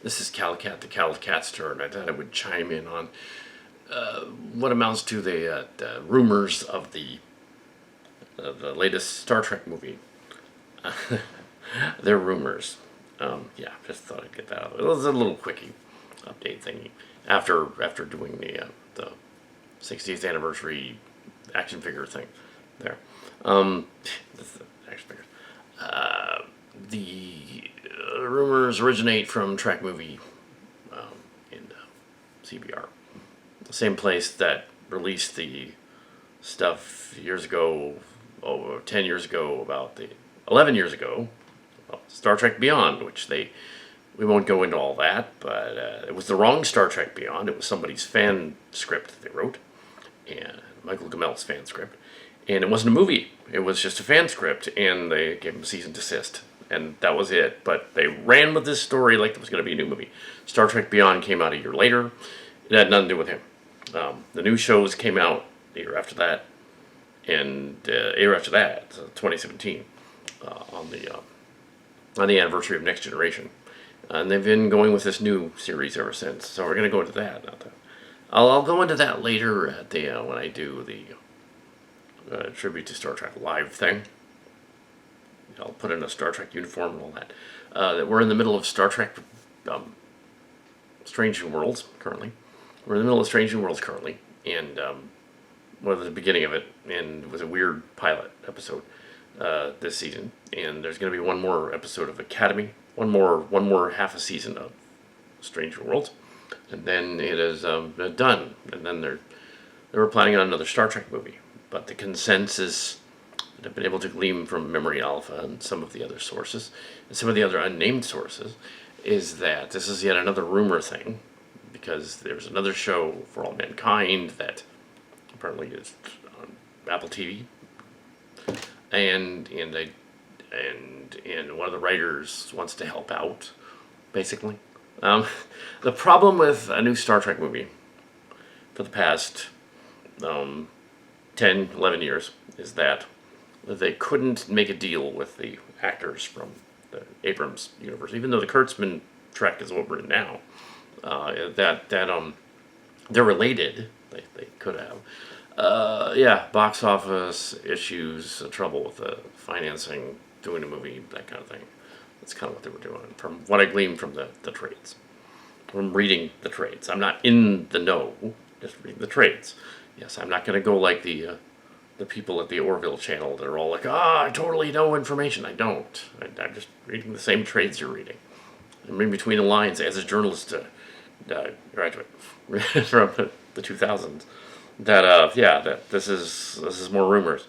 This is Calicat, the Calicat's turn. I thought I would chime in on what amounts to the rumors of the latest Star Trek movie. They're rumors. Yeah, just thought I'd get that out. It was a little quickie update thingy after doing the 60th anniversary action figure thing there. That's the action figures. The rumors originate from Track Movie in CBR, the same place that released the stuff years ago, 10 years ago, 11 years ago, Star Trek Beyond, which we won't go into all that, but it was the wrong Star Trek Beyond. It was somebody's fan script they wrote, and Michael Gamel's fan script, and it wasn't a movie. It was just a fan script, and they gave him a cease and desist, and that was it. But they ran with this story like it was going to be a new movie. Star Trek Beyond came out a year later. It had nothing to do with him. The new shows came out the year after that, and year after that, 2017, on the anniversary of Next Generation. And they've been going with this new series ever since. So we're going to go into that. I'll go into that later at when I do the tribute to Star Trek Live thing. I'll put in a Star Trek uniform and all that. That we're in the middle of Star Trek Strange New Worlds currently. We're in the middle of Strange New Worlds currently, and the beginning of it, and it was a weird pilot episode this season. And there's going to be one more episode of Academy, one more half a season of Strange New Worlds, and then it is done. And then they were planning on another Star Trek movie, but the consensus that I've been able to glean from Memory Alpha and some of the other sources, and some of the other unnamed sources, is that this is yet another rumor thing, because there's another show, For All Mankind, that apparently is on Apple TV, and one of the writers wants to help out, basically. The problem with a new Star Trek movie for the past 10, 11 years is that they couldn't make a deal with the actors from the Abrams universe, even though the Kurtzman Trek is what we're in now. They're related. They could have. Box office issues, trouble with the financing, doing a movie, that kind of thing. That's kind of what they were doing, from what I gleaned from the trades. From reading the trades. I'm not in the know, just reading the trades. Yes, I'm not going to go like the people at the Orville channel that are all like, I totally know information. I don't. I'm just reading the same trades you're reading. I'm in between the lines as a journalist graduate from the 2000s. That this is more rumors,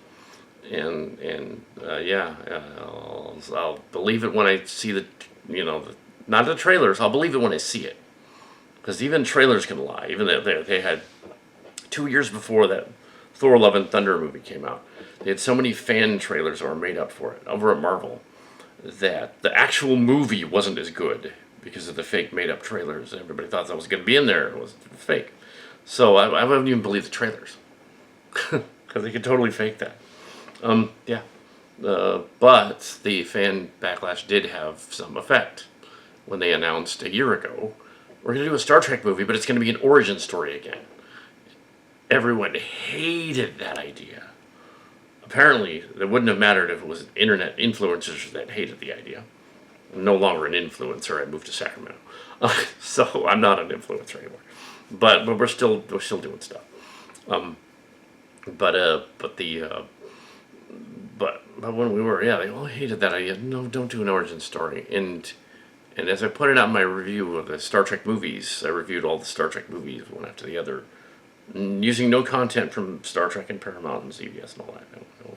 I'll believe it when I see not the trailers. I'll believe it when I see it, because even trailers can lie. Even though they had 2 years before that Thor: Love and Thunder movie came out, they had so many fan trailers that were made up for it over at Marvel that the actual movie wasn't as good because of the fake made up trailers. Everybody thought that was going to be in there. It was fake. So I wouldn't even believe the trailers, because they could totally fake that. But the fan backlash did have some effect when they announced a year ago, we're going to do a Star Trek movie, but it's going to be an origin story again. Everyone hated that idea. Apparently, it wouldn't have mattered if it was internet influencers that hated the idea. I'm no longer an influencer. I moved to Sacramento, so I'm not an influencer anymore. But we're still doing stuff. But when we were, they all hated that idea. No, don't do an origin story. And as I put it out in my review of the Star Trek movies, I reviewed all the Star Trek movies one after the other, using no content from Star Trek and Paramount and CBS and all that. No.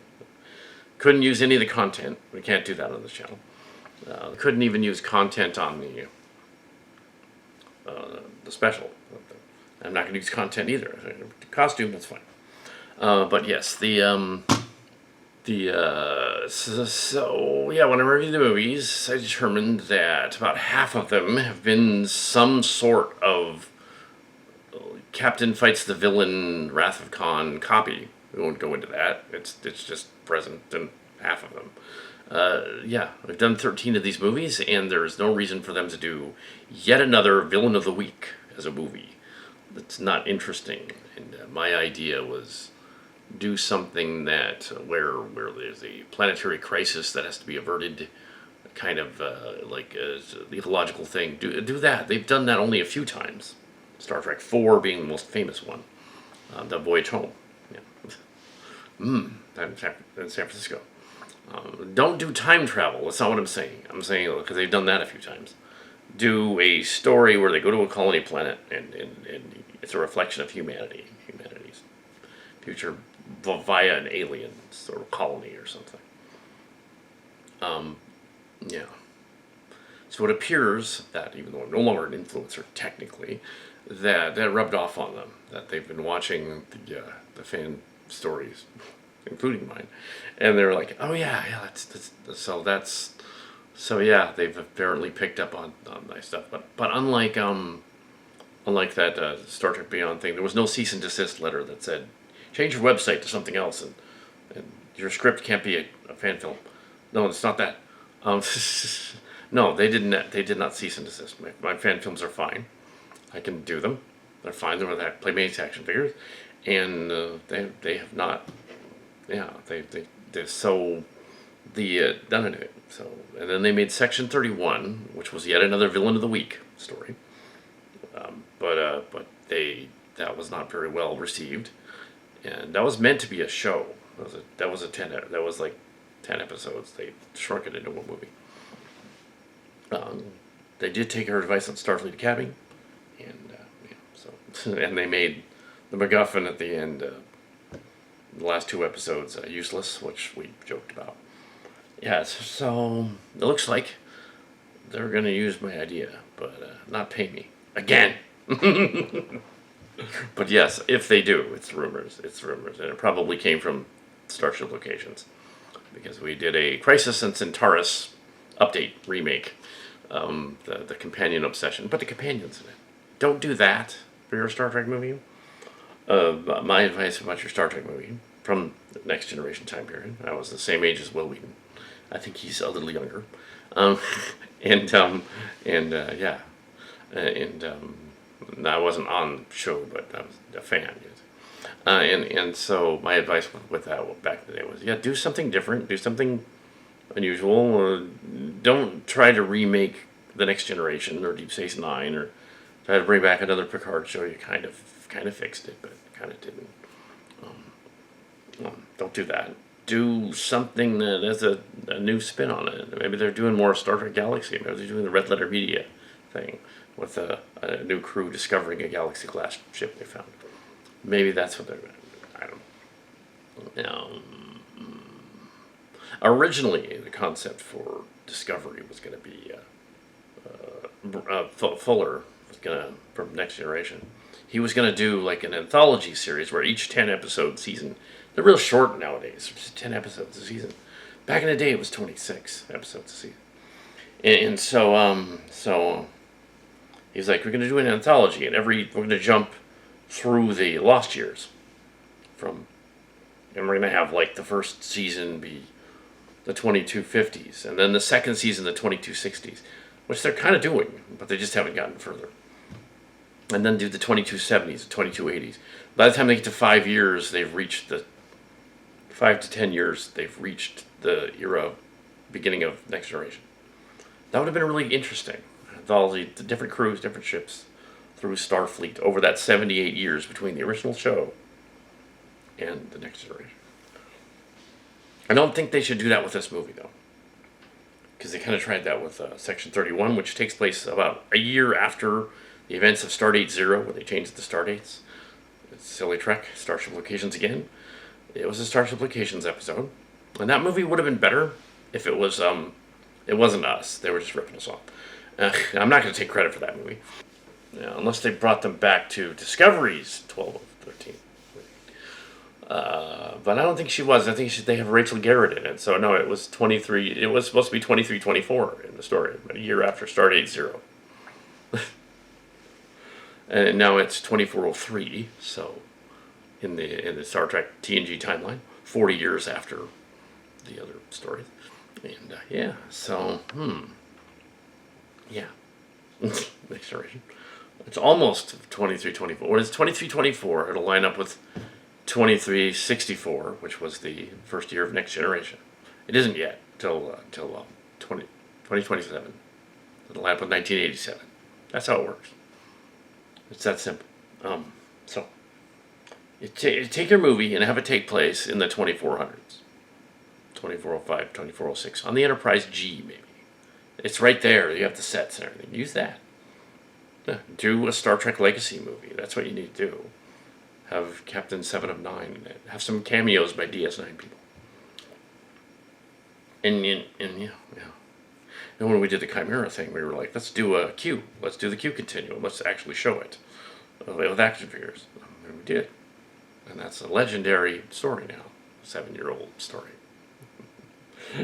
Couldn't use any of the content. We can't do that on this channel. Couldn't even use content on the special. I'm not going to use content either. Costume, that's fine. But yes, when I reviewed the movies, I determined that about half of them have been some sort of Captain fights the villain, Wrath of Khan copy. We won't go into that. It's just present in half of them. Yeah, I've done 13 of these movies, and there's no reason for them to do yet another Villain of the Week as a movie. That's not interesting. And my idea was do something that where there's a planetary crisis that has to be averted, kind of like the ecological thing. Do that. They've done that only a few times. Star Trek 4 being the most famous one. The Voyage Home. Yeah. In San Francisco. Don't do time travel. That's not what I'm saying. I'm saying because they've done that a few times. Do a story where they go to a colony planet and it's a reflection of humanity's future via an alien sort of colony or something. Yeah. So it appears that even though I'm no longer an influencer technically, that rubbed off on them. That they've been watching the fan stories, including mine, and they're like, "Oh yeah, so yeah." They've apparently picked up on my stuff, but unlike that Star Trek Beyond thing, there was no cease and desist letter that said change your website to something else and your script can't be a fan film. No, it's not that. Um, no, they didn't. They did not cease and desist. My fan films are fine. I can do them. They're fine. They're with Playmates action figures, and they have not. Yeah, they so the done it. So and then they made Section 31, which was yet another Villain of the Week story. But that was not very well received, and that was meant to be a show. That was like 10 episodes. They shrunk it into one movie. They did take her advice on Starfleet Academy, and so and they made the MacGuffin at the end. The last 2 episodes useless, which we joked about. Yeah, so it looks like they're going to use my idea, but not pay me again. But yes, if they do, it's rumors. It's rumors, and it probably came from Starship Locations because we did a Crisis on Centaurus update remake, the companion obsession, but the companions in it. Don't do that for your Star Trek movie. My advice about your Star Trek movie from the Next Generation time period. I was the same age as Will Wheaton. I think he's a little younger. And yeah, and I wasn't on the show, but I was a fan. And so my advice with that back in the day was, yeah, do something different, do something unusual. Don't try to remake the Next Generation or Deep Space Nine or try to bring back another Picard show. You kind of fixed it, but kind of didn't. Don't do that. Do something that has a new spin on it. Maybe they're doing more Star Trek Galaxy. Maybe they're doing the Red Letter Media thing with a new crew discovering a Galaxy-class ship they found. Maybe that's what they're going to do. I don't know. Originally, the concept for Discovery was going to be Fuller was going to, from Next Generation. He was going to do like an anthology series where each 10-episode season, they're real short nowadays, just 10 episodes a season. Back in the day, it was 26 episodes a season. And so he's like, we're going to do an anthology, and we're going to jump through the Lost Years and we're going to have like the first season be the 2250s, and then the second season the 2260s, which they're kind of doing, but they just haven't gotten further. And then do the 2270s, the 2280s. By the time they get to 5 years, they've reached 5 to 10 years, they've reached the era, beginning of Next Generation. That would have been really interesting. All the different crews, different ships through Starfleet over that 78 years between the original show and the Next Generation. I don't think they should do that with this movie, though. Because they kind of tried that with Section 31, which takes place about a year after the events of Stardate Zero, where they changed the stardates. It's silly Trek, Starship Locations again. It was a Starship Locations episode. And that movie would have been better if it was, it wasn't us. They were just ripping us off. I'm not going to take credit for that movie. Unless they brought them back to Discovery's 12 of 13. But I don't think she was. I think they have Rachel Garrett in it. So no, it was 23. It was supposed to be 2324 in the story, a year after Stardate Zero. And now it's 2403. So in the Star Trek TNG timeline, 40 years after the other stories. And yeah, so yeah, next generation. It's almost 2324. When it's 2324, it'll line up with 2364, which was the first year of Next Generation. It isn't yet till 2027. It'll line up with 1987. That's how it works. It's that simple. So you take your movie and have it take place in the 2400s, 2405, 2406, on the Enterprise G maybe. It's right there. You have the sets and everything. Use that. Do a Star Trek Legacy movie. That's what you need to do. Have Captain Seven of Nine in it. Have some cameos by DS9 people. And yeah. And when we did the Chimera thing, we were like, let's do a Q. Let's do the Q continuum. Let's actually show it with action figures. And we did. And that's a legendary story now. 7-year-old story.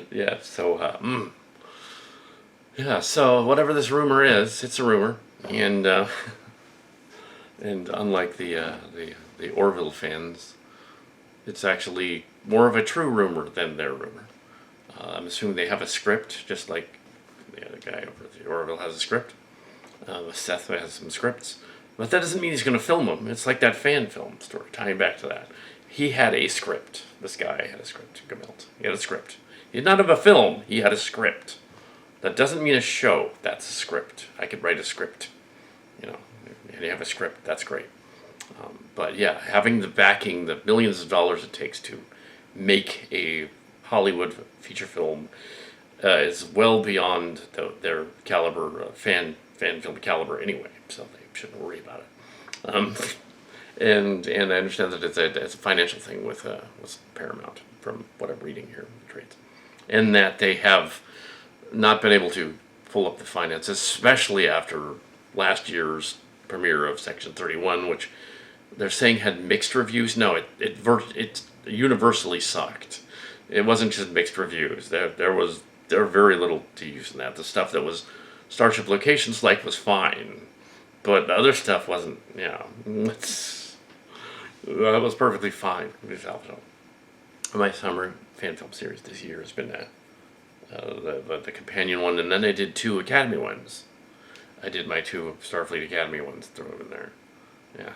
Yeah, so, yeah, so whatever this rumor is, it's a rumor. And and unlike the Orville fans, it's actually more of a true rumor than their rumor. I'm assuming they have a script, just like the other guy over at the Orville has a script. Seth has some scripts. But that doesn't mean he's going to film them. It's like that fan film story, tying back to that. He had a script. This guy had a script, Gamilt. He had a script. He did not have a film, he had a script. That doesn't mean a show, that's a script. I could write a script. And you have a script, that's great. But yeah, having the backing, the millions of dollars it takes to make a Hollywood feature film is well beyond their caliber, fan film caliber anyway, so they shouldn't worry about it. And I understand that it's a financial thing with Paramount, from what I'm reading here in the trades, and that they have not been able to pull up the finances, especially after last year's premiere of Section 31, which they're saying had mixed reviews. No, it universally sucked. It wasn't just mixed reviews. There was very little to use in that. The stuff that was Starship Locations like was fine, but the other stuff wasn't. That was perfectly fine. My summer fan film series this year has been the companion one, and then I did 2 Academy ones. I did my 2 Starfleet Academy ones, throw them in there. Yeah.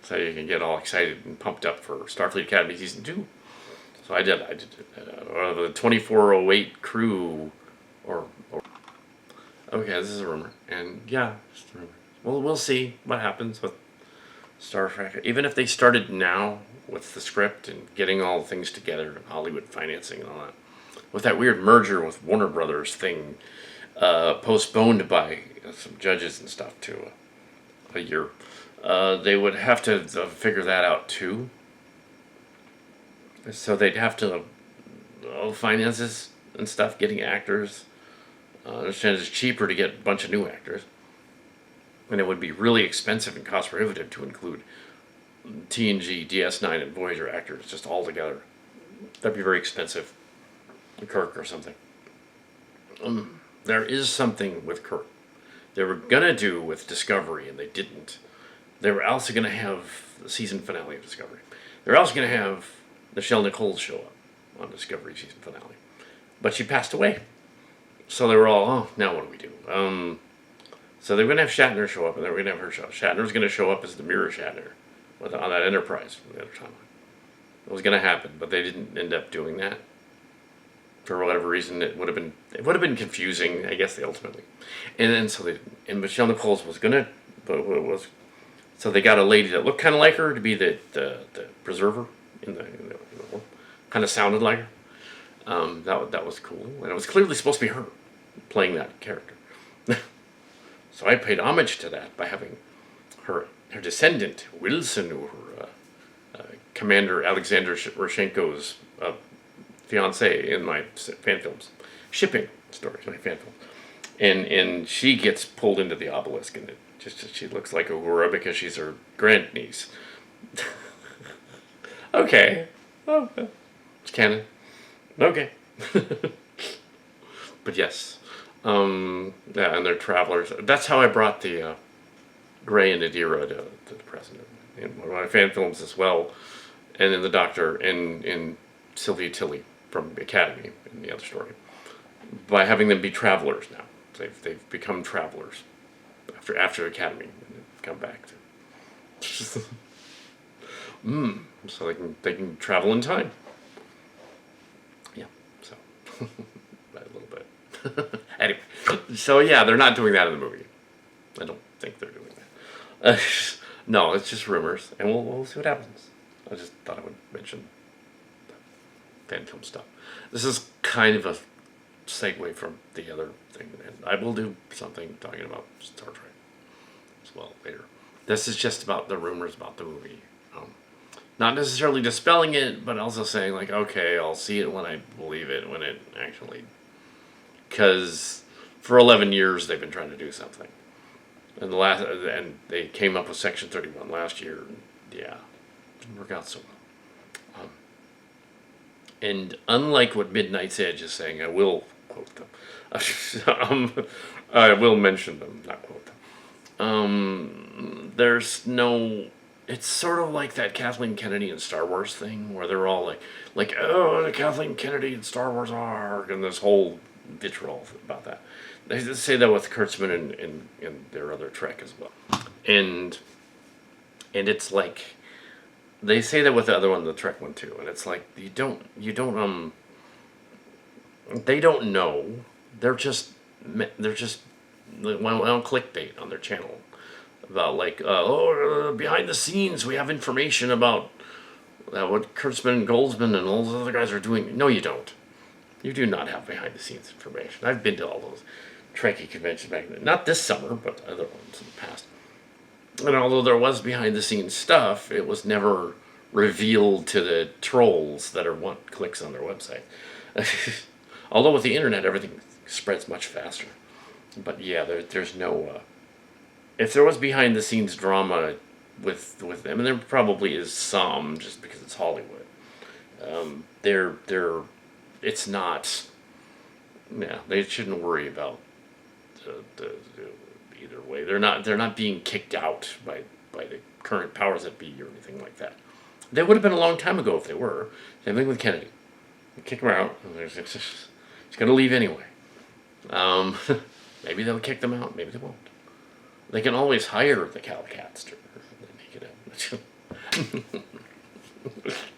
So you can get all excited and pumped up for Starfleet Academy Season 2. So I did the 2408 crew, or okay, this is a rumor. And yeah, just a rumor. Well, we'll see what happens with Star Trek. Even if they started now with the script and getting all the things together, and Hollywood financing and all that, with that weird merger with Warner Brothers thing, postponed by some judges and stuff to a year, they would have to figure that out too. So they'd have to finances and stuff, getting actors. I understand it's cheaper to get a bunch of new actors, and it would be really expensive and cost prohibitive to include TNG, DS9, and Voyager actors just all together. That'd be very expensive. Kirk or something. There is something with Kirk. They were gonna do with Discovery, and they didn't. They were also gonna have the season finale of Discovery. They were also gonna have Nichelle Nichols show up on Discovery season finale, but she passed away. So they were all, oh, now what do we do? So they were gonna have Shatner show up, and they were gonna have her show. Shatner was gonna show up as the Mirror Shatner on that Enterprise from the other timeline. It was gonna happen, but they didn't end up doing that. For whatever reason, it would have been confusing, I guess, ultimately. And then and Michelle Nichols was gonna, so they got a lady that looked kind of like her to be the preserver in the kind of sounded like her. That was cool, and it was clearly supposed to be her playing that character. So I paid homage to that by having her descendant Wilson, or Commander Alexander Roshenko's fiance in my fan films, shipping stories, my fan films, and she gets pulled into the obelisk, and she looks like Uhura because she's her grandniece. Okay, it's canon. Okay, but yes, yeah, and they're travelers. That's how I brought the Gray and Adira to the president in one of my fan films as well, and in the Doctor and in Sylvia Tilly from the Academy in the other story, by having them be travelers now. They've become travelers after Academy and they've come back to so they can travel in time. Yeah, so a little bit. Anyway, so yeah, they're not doing that in the movie. I don't think they're doing that. No, it's just rumors, and we'll see what happens. I just thought I would mention the Phantom stuff. This is kind of a segue from the other thing, and I will do something talking about Star Trek as well later. This is just about the rumors about the movie. Not necessarily dispelling it, but also saying, like, okay, I'll see it when I believe it, when it actually... Because for 11 years they've been trying to do something. And they came up with Section 31 last year, and yeah, didn't work out so well. And unlike what Midnight's Edge is saying, I will quote them. I will mention them, not quote them. There's no... It's sort of like that Kathleen Kennedy and Star Wars thing, where they're all like, oh, the Kathleen Kennedy and Star Wars arc, and this whole vitriol about that. They say that with Kurtzman and their other Trek as well. And it's like, they say that with the other one, the Trek one too, and it's like, they don't know. They're just on clickbait on their channel. About behind the scenes we have information about what Kurtzman and Goldsman and all those other guys are doing. No, you don't. You do not have behind the scenes information. I've been to all those Trekkie conventions back then. Not this summer, but other ones in the past. And although there was behind the scenes stuff, it was never revealed to the trolls that are want clicks on their website. Although with the internet everything spreads much faster. But yeah, there's no... if there was behind the scenes drama with them, and there probably is some, just because it's Hollywood, it's not. Yeah, they shouldn't worry about the either way. They're not being kicked out by the current powers that be or anything like that. They would have been a long time ago if they were. Same thing with Kennedy. Kick her out. She's going to leave anyway. Maybe they'll kick them out. Maybe they won't. They can always hire the Cowcats to make it up.